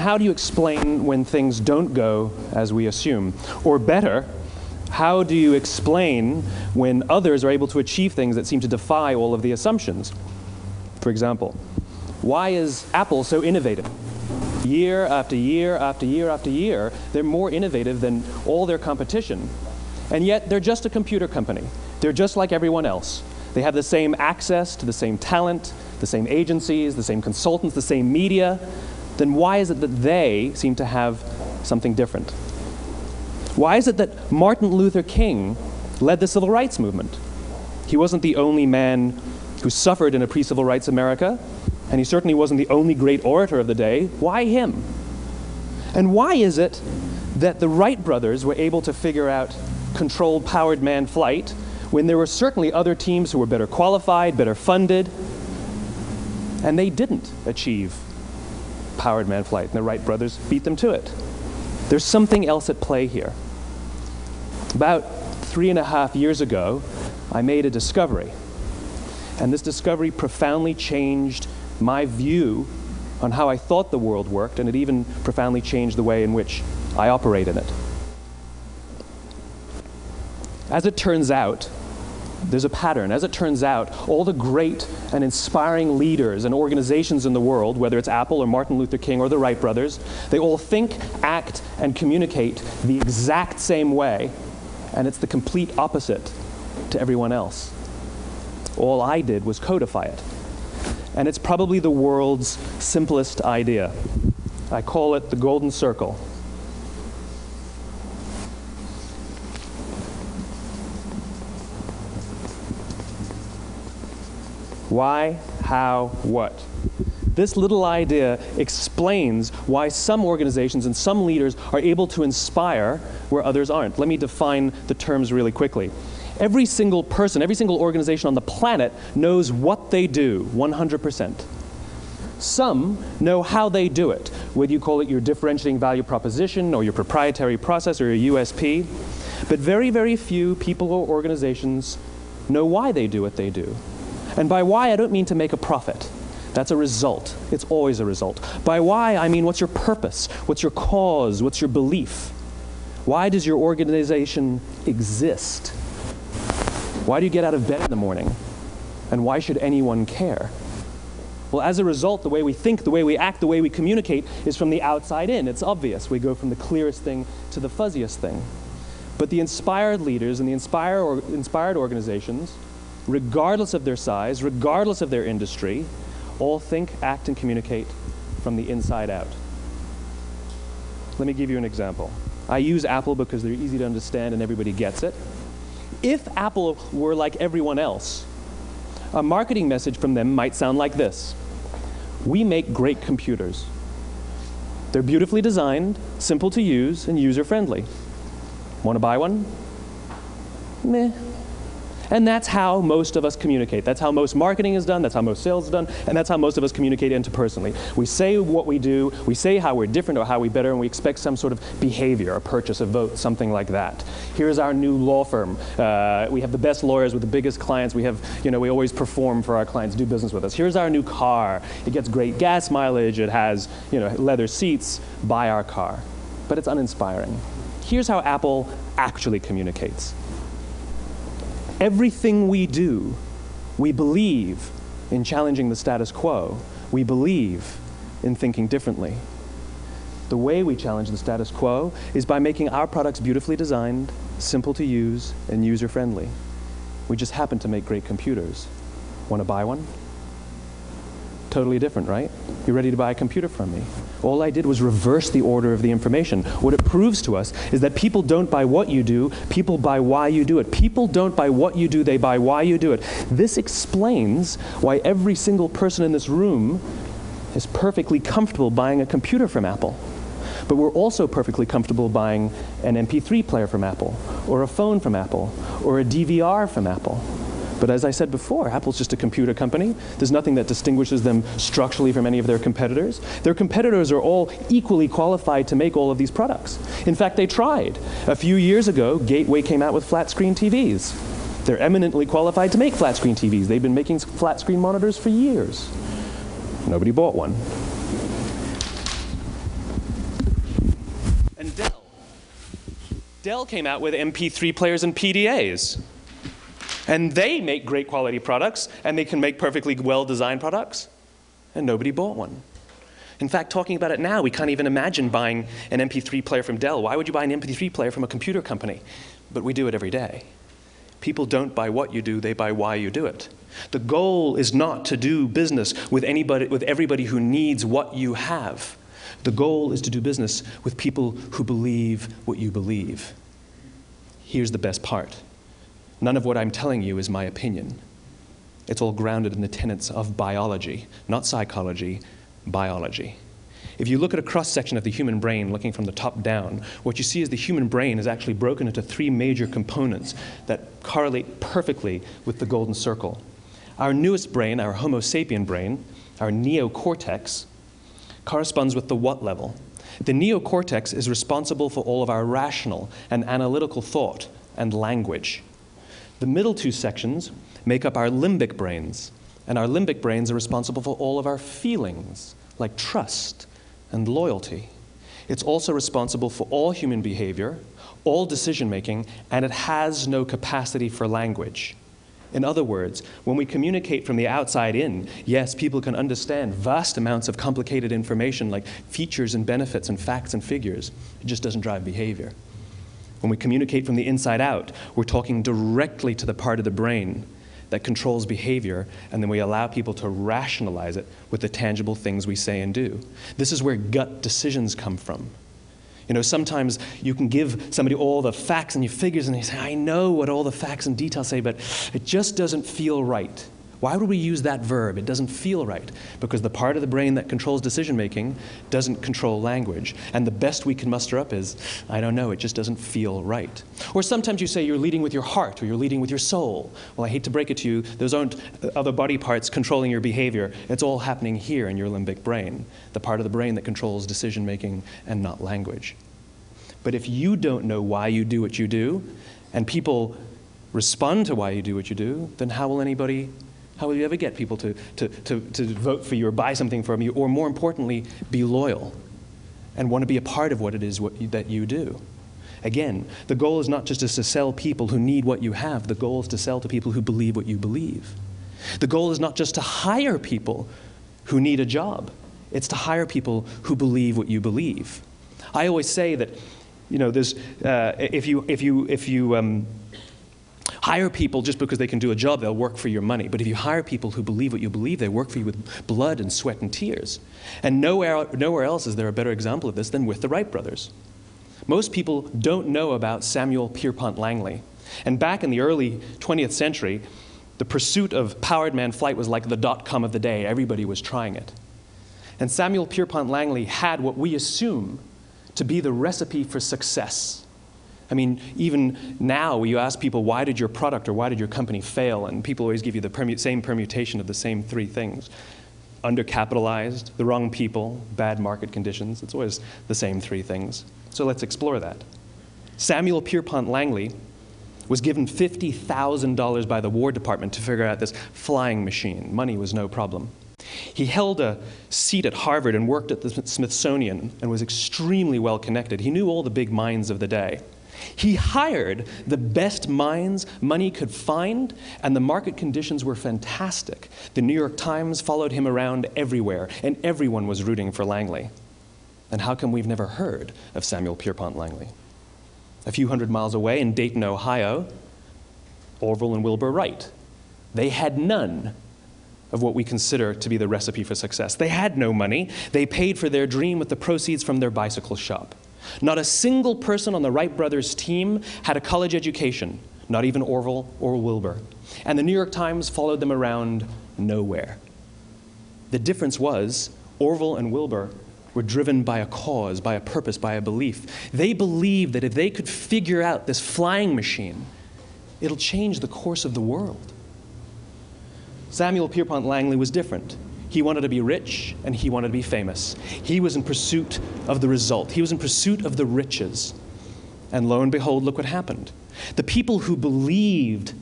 how do you explain when things don't go as we assume? Or better, how do you explain when others are able to achieve things that seem to defy all of the assumptions? For example, why is Apple so innovative? Year after year after year after year, they're more innovative than all their competition. And yet, they're just a computer company. They're just like everyone else. They have the same access to the same talent, the same agencies, the same consultants, the same media. Then why is it that they seem to have something different? Why is it that Martin Luther King led the civil rights movement? He wasn't the only man who suffered in a pre-civil rights America, and he certainly wasn't the only great orator of the day. Why him? And why is it that the Wright brothers were able to figure out controlled powered manned flight when there were certainly other teams who were better qualified, better funded, and they didn't achieve powered manned flight, and the Wright brothers beat them to it? There's something else at play here. About 3.5 years ago, I made a discovery, and this discovery profoundly changed my view on how I thought the world worked, and it even profoundly changed the way in which I operate in it. As it turns out, there's a pattern. As it turns out, all the great and inspiring leaders and organizations in the world, whether it's Apple or Martin Luther King or the Wright brothers, they all think, act, and communicate the exact same way, and it's the complete opposite to everyone else. All I did was codify it. And it's probably the world's simplest idea. I call it the golden circle. Why, how, what? This little idea explains why some organizations and some leaders are able to inspire where others aren't. Let me define the terms really quickly. Every single person, every single organization on the planet knows what they do, 100%. Some know how they do it, whether you call it your differentiating value proposition or your proprietary process or your USP. But very, very few people or organizations know why they do what they do. And by why, I don't mean to make a profit. That's a result. It's always a result. By why, I mean what's your purpose? What's your cause? What's your belief? Why does your organization exist? Why do you get out of bed in the morning? And why should anyone care? Well, as a result, the way we think, the way we act, the way we communicate is from the outside in. It's obvious. We go from the clearest thing to the fuzziest thing. But the inspired leaders and the inspired organizations, regardless of their size, regardless of their industry, all think, act, and communicate from the inside out. Let me give you an example. I use Apple because they're easy to understand and everybody gets it. If Apple were like everyone else, a marketing message from them might sound like this. We make great computers. They're beautifully designed, simple to use, and user-friendly. Want to buy one? Meh. And that's how most of us communicate. That's how most marketing is done, that's how most sales is done, and that's how most of us communicate interpersonally. We say what we do, we say how we're different or how we better, and we expect some sort of behavior, a purchase, a vote, something like that. Here's our new law firm. We have the best lawyers with the biggest clients. We have, we always perform for our clients, do business with us. Here's our new car. It gets great gas mileage. It has, leather seats. Buy our car. But it's uninspiring. Here's how Apple actually communicates. Everything we do, we believe in challenging the status quo. We believe in thinking differently. The way we challenge the status quo is by making our products beautifully designed, simple to use, and user-friendly. We just happen to make great computers. Want to buy one? Totally different, right? You're ready to buy a computer from me. All I did was reverse the order of the information. What it proves to us is that people don't buy what you do, people buy why you do it. People don't buy what you do, they buy why you do it. This explains why every single person in this room is perfectly comfortable buying a computer from Apple. But we're also perfectly comfortable buying an MP3 player from Apple, or a phone from Apple, or a DVR from Apple. But as I said before, Apple's just a computer company. There's nothing that distinguishes them structurally from any of their competitors. Their competitors are all equally qualified to make all of these products. In fact, they tried. A few years ago, Gateway came out with flat-screen TVs. They're eminently qualified to make flat-screen TVs. They've been making flat-screen monitors for years. Nobody bought one. Dell came out with MP3 players and PDAs. And they make great quality products, and they can make perfectly well-designed products, and nobody bought one. In fact, talking about it now, we can't even imagine buying an MP3 player from Dell. Why would you buy an MP3 player from a computer company? But we do it every day. People don't buy what you do, they buy why you do it. The goal is not to do business with everybody who needs what you have. The goal is to do business with people who believe what you believe. Here's the best part. None of what I'm telling you is my opinion. It's all grounded in the tenets of biology, not psychology, biology. If you look at a cross-section of the human brain, looking from the top down, what you see is the human brain is actually broken into three major components that correlate perfectly with the golden circle. Our newest brain, our Homo sapien brain, our neocortex, corresponds with the what level. The neocortex is responsible for all of our rational and analytical thought and language. The middle two sections make up our limbic brains, and our limbic brains are responsible for all of our feelings, like trust and loyalty. It's also responsible for all human behavior, all decision-making, and it has no capacity for language. In other words, when we communicate from the outside in, yes, people can understand vast amounts of complicated information like features and benefits and facts and figures. It just doesn't drive behavior. When we communicate from the inside out, we're talking directly to the part of the brain that controls behavior, and then we allow people to rationalize it with the tangible things we say and do. This is where gut decisions come from. You know, sometimes you can give somebody all the facts and your figures, and they say, I know what all the facts and details say, but it just doesn't feel right. Why would we use that verb? It doesn't feel right. Because the part of the brain that controls decision-making doesn't control language. And the best we can muster up is, I don't know, it just doesn't feel right. Or sometimes you say you're leading with your heart, or you're leading with your soul. Well, I hate to break it to you, those aren't other body parts controlling your behavior. It's all happening here in your limbic brain, the part of the brain that controls decision-making and not language. But if you don't know why you do what you do, and people respond to why you do what you do, then how will you ever get people to vote for you or buy something from you, or more importantly, be loyal and want to be a part of what it is that you do? Again, the goal is not just to sell people who need what you have. The goal is to sell to people who believe what you believe. The goal is not just to hire people who need a job. It's to hire people who believe what you believe. I always say that, you know, if you hire people just because they can do a job, they'll work for your money. But if you hire people who believe what you believe, they work for you with blood and sweat and tears. And nowhere else is there a better example of this than with the Wright brothers. Most people don't know about Samuel Pierpont Langley. And back in the early 20th century, the pursuit of powered man flight was like the .com of the day. Everybody was trying it. And Samuel Pierpont Langley had what we assume to be the recipe for success. I mean, even now, you ask people, why did your product or why did your company fail? And people always give you the same permutation of the same three things. Undercapitalized, the wrong people, bad market conditions. It's always the same three things. So let's explore that. Samuel Pierpont Langley was given $50,000 by the War Department to figure out this flying machine. Money was no problem. He held a seat at Harvard and worked at the Smithsonian and was extremely well connected. He knew all the big minds of the day. He hired the best minds money could find, and the market conditions were fantastic. The New York Times followed him around everywhere, and everyone was rooting for Langley. And how come we've never heard of Samuel Pierpont Langley? A few hundred miles away in Dayton, Ohio, Orville and Wilbur Wright. They had none of what we consider to be the recipe for success. They had no money. They paid for their dream with the proceeds from their bicycle shop. Not a single person on the Wright brothers' team had a college education, not even Orville or Wilbur. And the New York Times followed them around nowhere. The difference was Orville and Wilbur were driven by a cause, by a purpose, by a belief. They believed that if they could figure out this flying machine, it'll change the course of the world. Samuel Pierpont Langley was different. He wanted to be rich, and he wanted to be famous. He was in pursuit of the result. He was in pursuit of the riches. And lo and behold, look what happened. The people who believed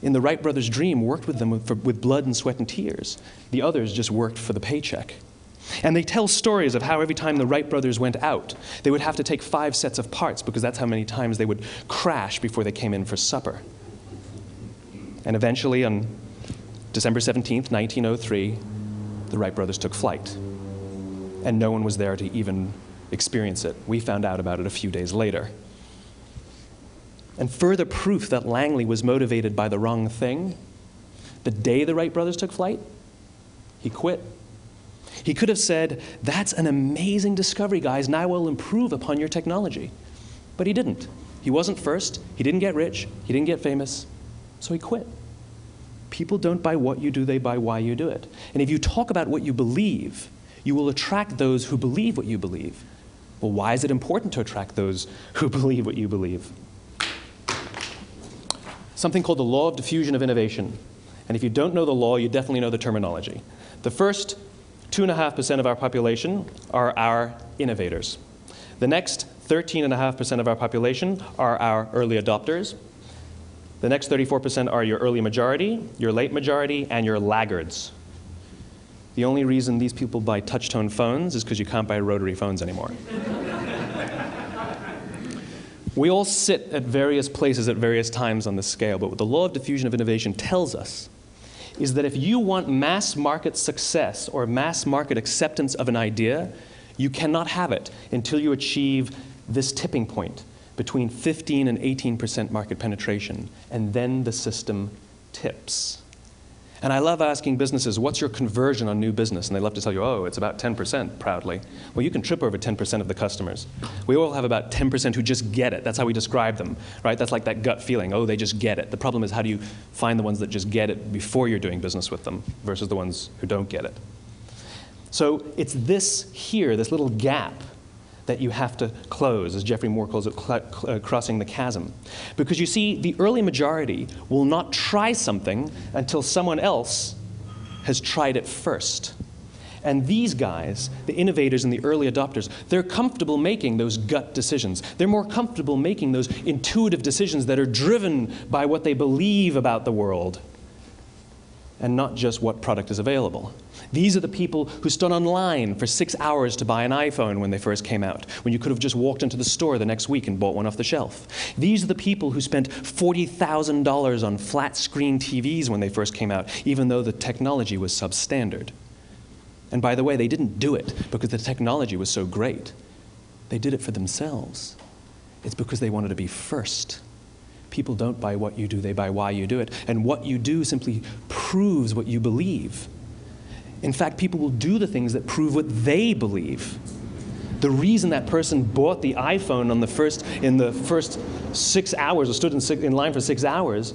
in the Wright brothers' dream worked with them with blood and sweat and tears. The others just worked for the paycheck. And they tell stories of how every time the Wright brothers went out, they would have to take 5 sets of parts because that's how many times they would crash before they came in for supper. And eventually, on December 17th, 1903, the Wright brothers took flight. And no one was there to even experience it. We found out about it a few days later. And further proof that Langley was motivated by the wrong thing, the day the Wright brothers took flight, he quit. He could have said, "That's an amazing discovery, guys, and I will improve upon your technology." But he didn't. He wasn't first. He didn't get rich. He didn't get famous. So he quit. People don't buy what you do, they buy why you do it. And if you talk about what you believe, you will attract those who believe what you believe. Well, why is it important to attract those who believe what you believe? Something called the law of diffusion of innovation. And if you don't know the law, you definitely know the terminology. The first 2.5% of our population are our innovators. The next 13.5% of our population are our early adopters. The next 34% are your early majority, your late majority, and your laggards. The only reason these people buy touch-tone phones is because you can't buy rotary phones anymore. We all sit at various places at various times on the scale, but what the law of diffusion of innovation tells us is that if you want mass market success or mass market acceptance of an idea, you cannot have it until you achieve this tipping point between 15 and 18% market penetration, and then the system tips. And I love asking businesses, what's your conversion on new business? And they love to tell you, oh, it's about 10%, proudly. Well, you can trip over 10% of the customers. We all have about 10% who just get it. That's how we describe them, right? That's like that gut feeling, oh, they just get it. The problem is, how do you find the ones that just get it before you're doing business with them versus the ones who don't get it? So it's this here, this little gap, that you have to close, as Geoffrey Moore calls it, crossing the chasm. Because you see, the early majority will not try something until someone else has tried it first. And these guys, the innovators and the early adopters, they're comfortable making those gut decisions. They're more comfortable making those intuitive decisions that are driven by what they believe about the world and not just what product is available. These are the people who stood online for 6 hours to buy an iPhone when they first came out, when you could have just walked into the store the next week and bought one off the shelf. These are the people who spent $40,000 on flat-screen TVs when they first came out, even though the technology was substandard. And by the way, they didn't do it because the technology was so great. They did it for themselves. It's because they wanted to be first. People don't buy what you do, they buy why you do it. And what you do simply proves what you believe. In fact, people will do the things that prove what they believe. The reason that person bought the iPhone in the first 6 hours, or stood in line for 6 hours,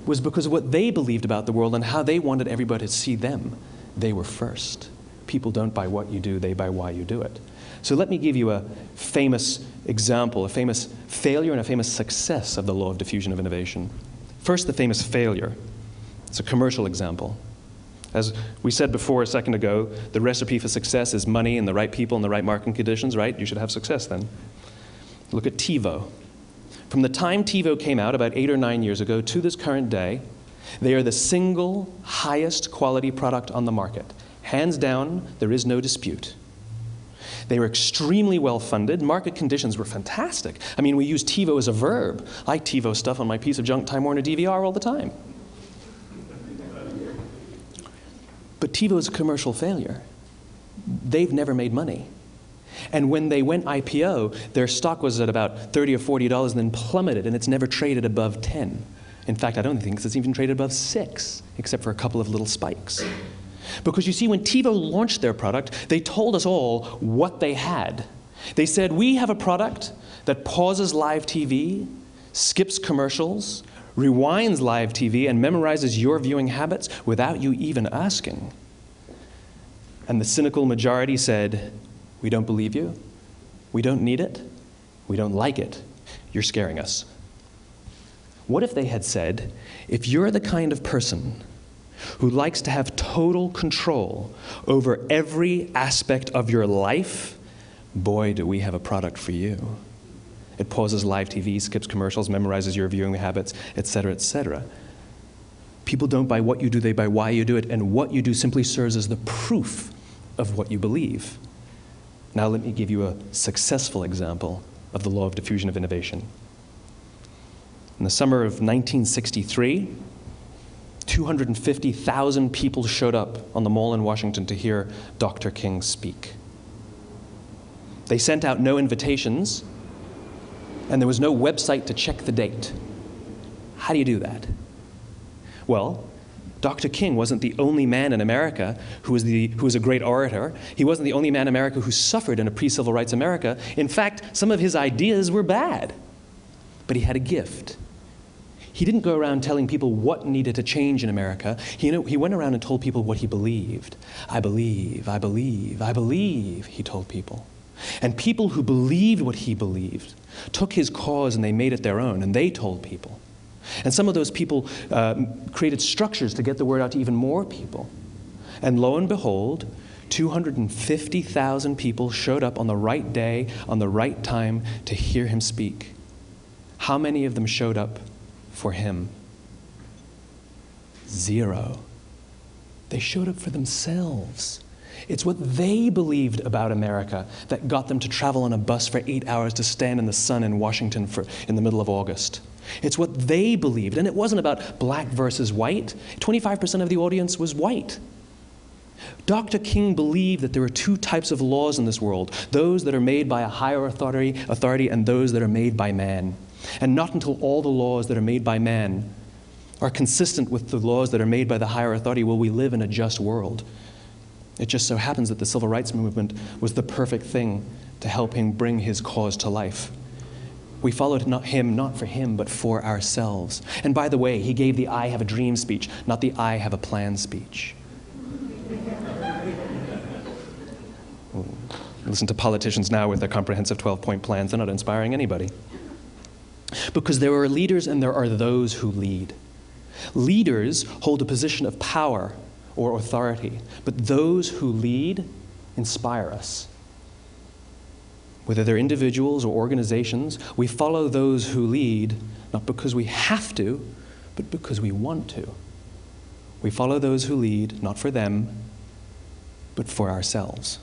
was because of what they believed about the world and how they wanted everybody to see them. They were first. People don't buy what you do, they buy why you do it. So let me give you a famous example, a famous failure and a famous success of the law of diffusion of innovation. First, the famous failure. It's a commercial example. As we said before a second ago, the recipe for success is money and the right people and the right marketing conditions, right? You should have success then. Look at TiVo. From the time TiVo came out about 8 or 9 years ago to this current day, they are the single highest quality product on the market. Hands down, there is no dispute. They were extremely well funded. Market conditions were fantastic. I mean, we use TiVo as a verb. I TiVo stuff on my piece of junk Time Warner DVR all the time. But TiVo is a commercial failure. They've never made money. And when they went IPO, their stock was at about $30 or $40 and then plummeted, and it's never traded above 10. In fact, I don't think it's even traded above 6, except for a couple of little spikes. Because you see, when TiVo launched their product, they told us all what they had. They said, we have a product that pauses live TV, skips commercials, rewinds live TV, and memorizes your viewing habits without you even asking. And the cynical majority said, we don't believe you, we don't need it, we don't like it, you're scaring us. What if they had said, if you're the kind of person who likes to have total control over every aspect of your life, boy, do we have a product for you. It pauses live TV, skips commercials, memorizes your viewing habits, etc., etc. People don't buy what you do, they buy why you do it, and what you do simply serves as the proof of what you believe. Now let me give you a successful example of the law of diffusion of innovation. In the summer of 1963, 250,000 people showed up on the Mall in Washington to hear Dr. King speak. They sent out no invitations, and there was no website to check the date. How do you do that? Well, Dr. King wasn't the only man in America who was a great orator. He wasn't the only man in America who suffered in a pre-civil rights America. In fact, some of his ideas were bad. But he had a gift. He didn't go around telling people what needed to change in America. He went around and told people what he believed. I believe, I believe, I believe, he told people. And people who believed what he believed took his cause and they made it their own, and they told people. And some of those people created structures to get the word out to even more people. And lo and behold, 250,000 people showed up on the right day, on the right time to hear him speak. How many of them showed up for him? 0. They showed up for themselves. It's what they believed about America that got them to travel on a bus for 8 hours to stand in the sun in Washington in the middle of August. It's what they believed, and it wasn't about black versus white. 25% of the audience was white. Dr. King believed that there are 2 types of laws in this world, those that are made by a higher authority and those that are made by man. And not until all the laws that are made by man are consistent with the laws that are made by the higher authority will we live in a just world. It just so happens that the civil rights movement was the perfect thing to help him bring his cause to life. We followed him not for him, but for ourselves. And by the way, he gave the I have a dream speech, not the I have a plan speech. Listen to politicians now with their comprehensive 12-point plans. They're not inspiring anybody. Because there are leaders and there are those who lead. Leaders hold a position of power or authority, but those who lead inspire us. Whether they're individuals or organizations, we follow those who lead, not because we have to, but because we want to. We follow those who lead, not for them, but for ourselves.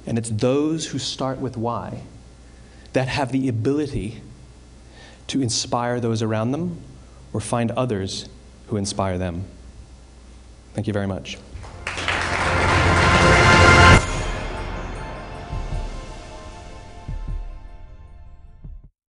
And it's those who start with why that have the ability to inspire those around them or find others who inspire them. Thank you very much.